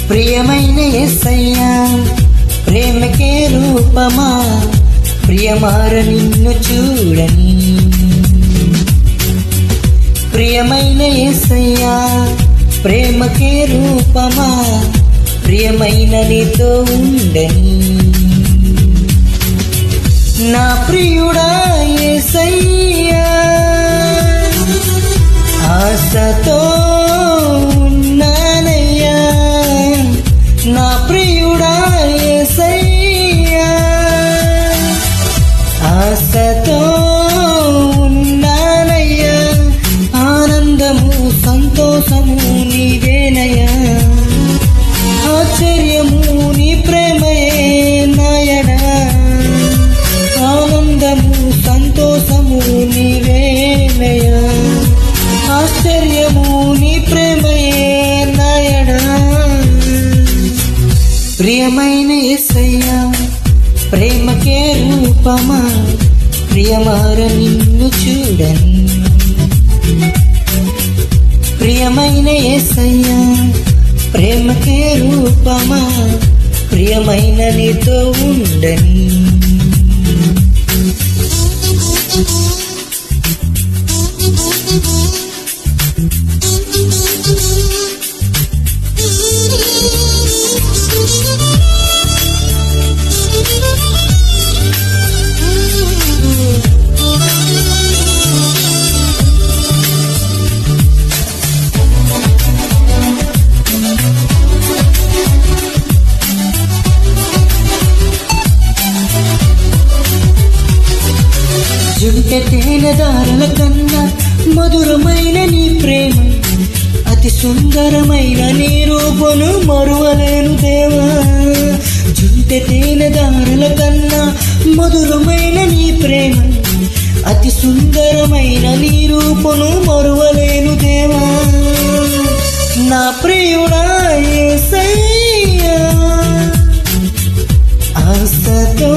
ప్రియమైన యేసయ్యా ప్రేమకే రూపమా, ప్రియమార నిన్ను చూడని. ప్రియమైన యేసయ్యా ప్రేమకే రూపమా, ప్రియమైన నీతో ఉండని. నా ప్రియుడా యేసయ్యా ఆశతో ఉన్నానయ్యా, నా ప్రియుడా యేసయ్యా ఆశతో ఉన్నానయ్యా. ఆనందము సంతోషము నీవేనయ్యా, ఆశ్చర్యము నీ ప్రేమయే నాయనా. ఆనందము సంతోషము నీవేనయ్యా, ఆశ్చర్యము నీ ప్రేమయే నాయనా. ప్రియమైన యేసయ్యా ప్రేమకే రూపమా, ప్రియమార నిన్ను చూడని. ప్రియమైన యేసయ్యా ప్రేమకే రూపమా, ప్రియమైన నీతో ఉండని. జుంటె తేనెదారుల కన్నా మధురమైన నీ ప్రేమ, అతి సుందరమైన నీ రూపను మరువలేను దేవా. జుంటె తేనెదారుల కన్నా మధురమైన నీ ప్రేమ, అతి సుందరమైన నీ రూపను మరువలేను దేవా. నా ప్రియుడా యేసయ్యా ఆశతో